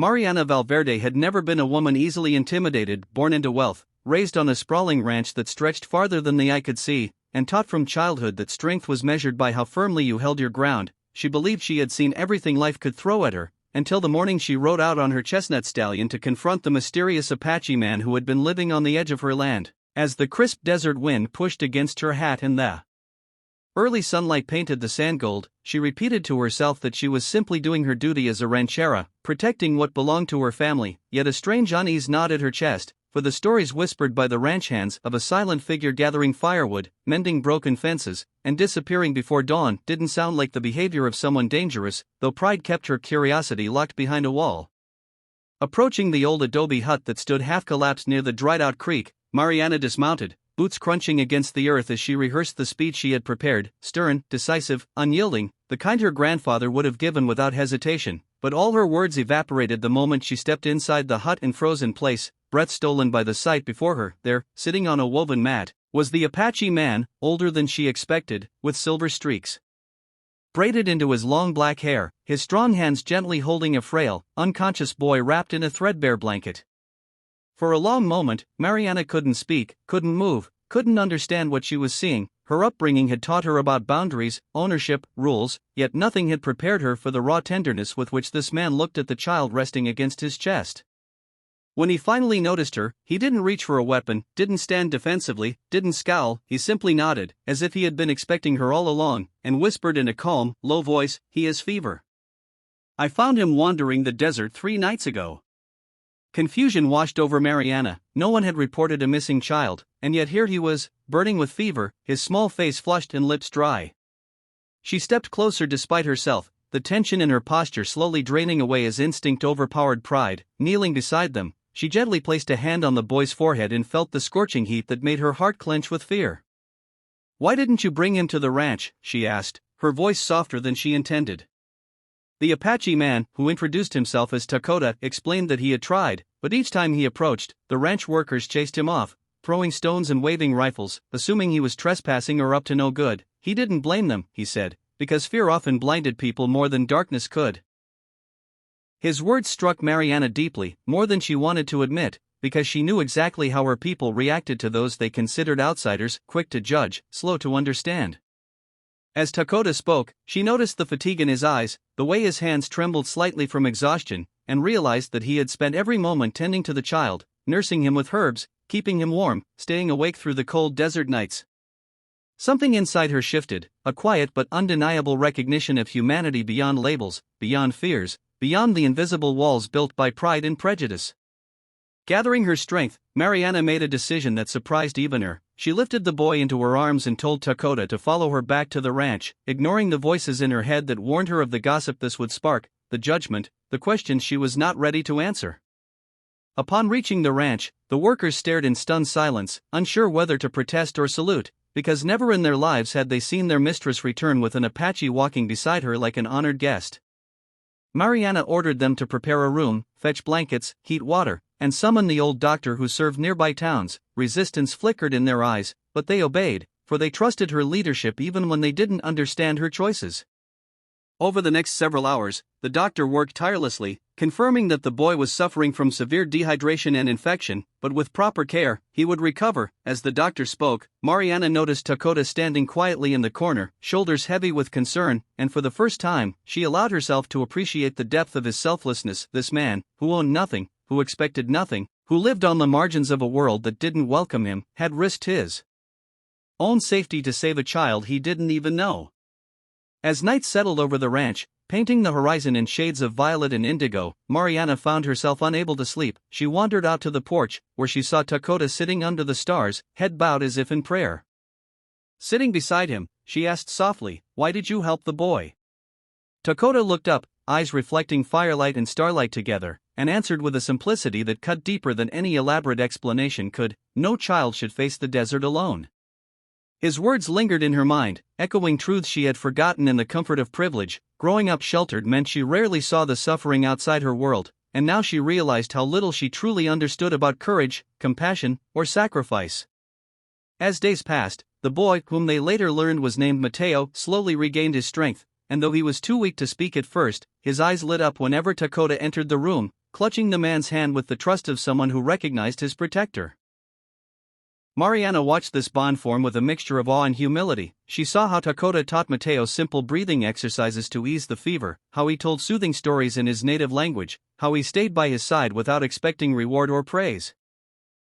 Mariana Valverde had never been a woman easily intimidated, born into wealth, raised on a sprawling ranch that stretched farther than the eye could see, and taught from childhood that strength was measured by how firmly you held your ground. She believed she had seen everything life could throw at her, until the morning she rode out on her chestnut stallion to confront the mysterious Apache man who had been living on the edge of her land. As the crisp desert wind pushed against her hat and the early sunlight painted the sand gold, she repeated to herself that she was simply doing her duty as a ranchera, protecting what belonged to her family. Yet a strange unease gnawed at her chest, for the stories whispered by the ranch hands of a silent figure gathering firewood, mending broken fences, and disappearing before dawn didn't sound like the behavior of someone dangerous, though pride kept her curiosity locked behind a wall. Approaching the old adobe hut that stood half-collapsed near the dried-out creek, Mariana dismounted, boots crunching against the earth as she rehearsed the speech she had prepared, stern, decisive, unyielding, the kind her grandfather would have given without hesitation. But all her words evaporated the moment she stepped inside the hut and froze in place, breath stolen by the sight before her. There, sitting on a woven mat, was the Apache man, older than she expected, with silver streaks braided into his long black hair, his strong hands gently holding a frail, unconscious boy wrapped in a threadbare blanket. For a long moment, Mariana couldn't speak, couldn't move, couldn't understand what she was seeing. Her upbringing had taught her about boundaries, ownership, rules, yet nothing had prepared her for the raw tenderness with which this man looked at the child resting against his chest. When he finally noticed her, he didn't reach for a weapon, didn't stand defensively, didn't scowl. He simply nodded, as if he had been expecting her all along, and whispered in a calm, low voice, "He has fever. I found him wandering the desert 3 nights ago." Confusion washed over Mariana. No one had reported a missing child, and yet here he was, burning with fever, his small face flushed and lips dry. She stepped closer despite herself, the tension in her posture slowly draining away as instinct overpowered pride. Kneeling beside them, she gently placed a hand on the boy's forehead and felt the scorching heat that made her heart clench with fear. "Why didn't you bring him to the ranch?" she asked, her voice softer than she intended. The Apache man, who introduced himself as Dakota, explained that he had tried, but each time he approached, the ranch workers chased him off, throwing stones and waving rifles, assuming he was trespassing or up to no good. He didn't blame them, he said, because fear often blinded people more than darkness could. His words struck Mariana deeply, more than she wanted to admit, because she knew exactly how her people reacted to those they considered outsiders, quick to judge, slow to understand. As Dakota spoke, she noticed the fatigue in his eyes, the way his hands trembled slightly from exhaustion, and realized that he had spent every moment tending to the child, nursing him with herbs, keeping him warm, staying awake through the cold desert nights. Something inside her shifted, a quiet but undeniable recognition of humanity beyond labels, beyond fears, beyond the invisible walls built by pride and prejudice. Gathering her strength, Mariana made a decision that surprised even her. She lifted the boy into her arms and told Dakota to follow her back to the ranch, ignoring the voices in her head that warned her of the gossip this would spark, the judgment, the questions she was not ready to answer. Upon reaching the ranch, the workers stared in stunned silence, unsure whether to protest or salute, because never in their lives had they seen their mistress return with an Apache walking beside her like an honored guest. Mariana ordered them to prepare a room, fetch blankets, heat water, and summon the old doctor who served nearby towns. Resistance flickered in their eyes, but they obeyed, for they trusted her leadership even when they didn't understand her choices. Over the next several hours, the doctor worked tirelessly, confirming that the boy was suffering from severe dehydration and infection, but with proper care, he would recover. As the doctor spoke, Mariana noticed Dakota standing quietly in the corner, shoulders heavy with concern, and for the first time, she allowed herself to appreciate the depth of his selflessness. This man, who owned nothing, who expected nothing, who lived on the margins of a world that didn't welcome him, had risked his own safety to save a child he didn't even know. As night settled over the ranch, painting the horizon in shades of violet and indigo, Mariana found herself unable to sleep. She wandered out to the porch, where she saw Dakota sitting under the stars, head bowed as if in prayer. Sitting beside him, she asked softly, "Why did you help the boy?" Dakota looked up, eyes reflecting firelight and starlight together, and answered with a simplicity that cut deeper than any elaborate explanation could. "No child should face the desert alone." His words lingered in her mind, echoing truths she had forgotten in the comfort of privilege. Growing up sheltered meant she rarely saw the suffering outside her world, and now she realized how little she truly understood about courage, compassion, or sacrifice. As days passed, the boy, whom they later learned was named Mateo, slowly regained his strength, and though he was too weak to speak at first, his eyes lit up whenever Dakota entered the room, clutching the man's hand with the trust of someone who recognized his protector. Mariana watched this bond form with a mixture of awe and humility. She saw how Dakota taught Mateo simple breathing exercises to ease the fever, how he told soothing stories in his native language, how he stayed by his side without expecting reward or praise.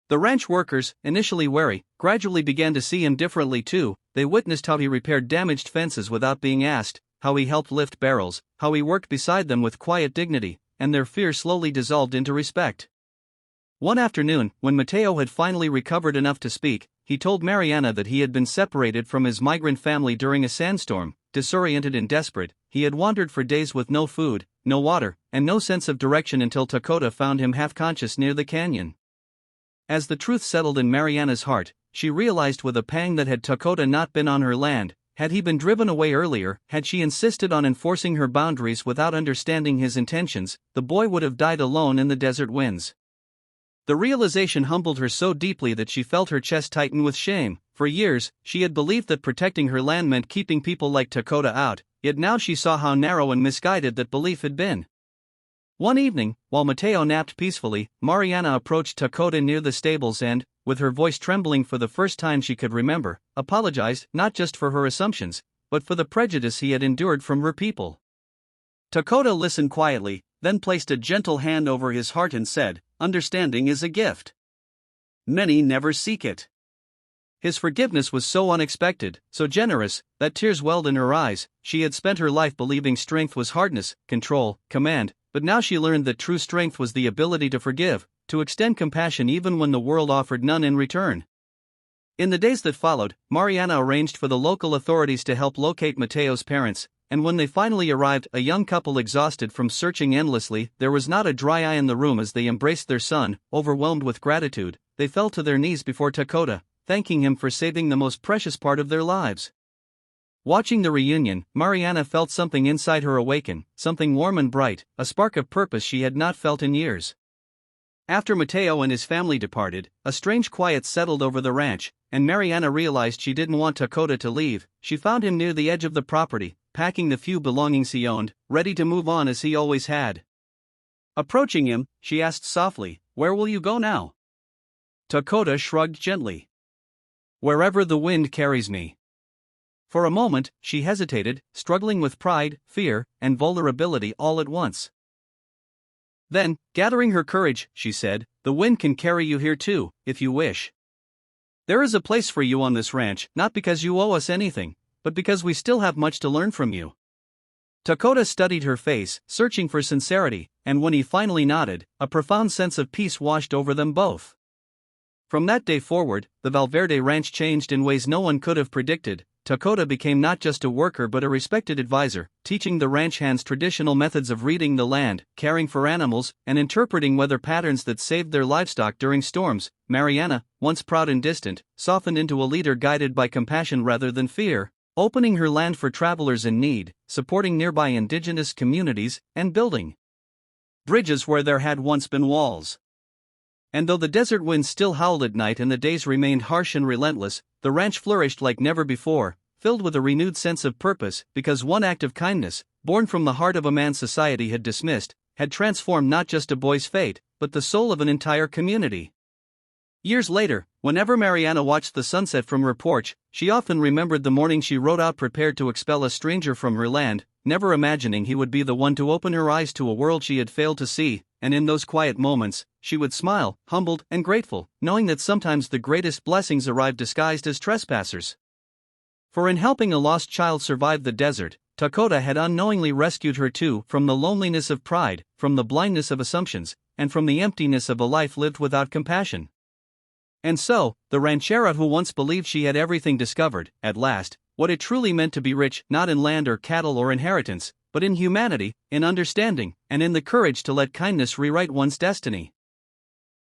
The ranch workers, initially wary, gradually began to see him differently too. They witnessed how he repaired damaged fences without being asked, how he helped lift barrels, how he worked beside them with quiet dignity, and their fear slowly dissolved into respect. One afternoon, when Mateo had finally recovered enough to speak, he told Mariana that he had been separated from his migrant family during a sandstorm. Disoriented and desperate, he had wandered for days with no food, no water, and no sense of direction until Dakota found him half-conscious near the canyon. As the truth settled in Mariana's heart, she realized with a pang that had Dakota not been on her land, had he been driven away earlier, had she insisted on enforcing her boundaries without understanding his intentions, the boy would have died alone in the desert winds. The realization humbled her so deeply that she felt her chest tighten with shame. For years, she had believed that protecting her land meant keeping people like Dakota out, yet now she saw how narrow and misguided that belief had been. One evening, while Mateo napped peacefully, Mariana approached Dakota near the stables and, with her voice trembling for the first time she could remember, apologized not just for her assumptions, but for the prejudice he had endured from her people. Dakota listened quietly, then placed a gentle hand over his heart and said, "Understanding is a gift. Many never seek it." His forgiveness was so unexpected, so generous, that tears welled in her eyes. She had spent her life believing strength was hardness, control, command, but now she learned that true strength was the ability to forgive, to extend compassion even when the world offered none in return. In the days that followed, Mariana arranged for the local authorities to help locate Mateo's parents, and when they finally arrived, a young couple exhausted from searching endlessly, there was not a dry eye in the room as they embraced their son. Overwhelmed with gratitude, they fell to their knees before Dakota, thanking him for saving the most precious part of their lives. Watching the reunion, Mariana felt something inside her awaken, something warm and bright, a spark of purpose she had not felt in years. After Mateo and his family departed, a strange quiet settled over the ranch, and Mariana realized she didn't want Dakota to leave. She found him near the edge of the property, packing the few belongings he owned, ready to move on as he always had. Approaching him, she asked softly, "Where will you go now?" Dakota shrugged gently. "Wherever the wind carries me." For a moment, she hesitated, struggling with pride, fear, and vulnerability all at once. Then, gathering her courage, she said, "The wind can carry you here too, if you wish. There is a place for you on this ranch, not because you owe us anything, but because we still have much to learn from you." Dakota studied her face, searching for sincerity, and when he finally nodded, a profound sense of peace washed over them both. From that day forward, the Valverde ranch changed in ways no one could have predicted. Dakota became not just a worker but a respected advisor, teaching the ranch hands traditional methods of reading the land, caring for animals, and interpreting weather patterns that saved their livestock during storms. Mariana, once proud and distant, softened into a leader guided by compassion rather than fear, opening her land for travelers in need, supporting nearby indigenous communities, and building bridges where there had once been walls. And though the desert winds still howled at night and the days remained harsh and relentless, the ranch flourished like never before, filled with a renewed sense of purpose, because one act of kindness, born from the heart of a man society had dismissed, had transformed not just a boy's fate, but the soul of an entire community. Years later, whenever Mariana watched the sunset from her porch, she often remembered the morning she rode out prepared to expel a stranger from her land, never imagining he would be the one to open her eyes to a world she had failed to see, and in those quiet moments, she would smile, humbled and grateful, knowing that sometimes the greatest blessings arrive disguised as trespassers. For in helping a lost child survive the desert, Dakota had unknowingly rescued her too, from the loneliness of pride, from the blindness of assumptions, and from the emptiness of a life lived without compassion. And so, the ranchera who once believed she had everything discovered, at last, what it truly meant to be rich, not in land or cattle or inheritance, but in humanity, in understanding, and in the courage to let kindness rewrite one's destiny.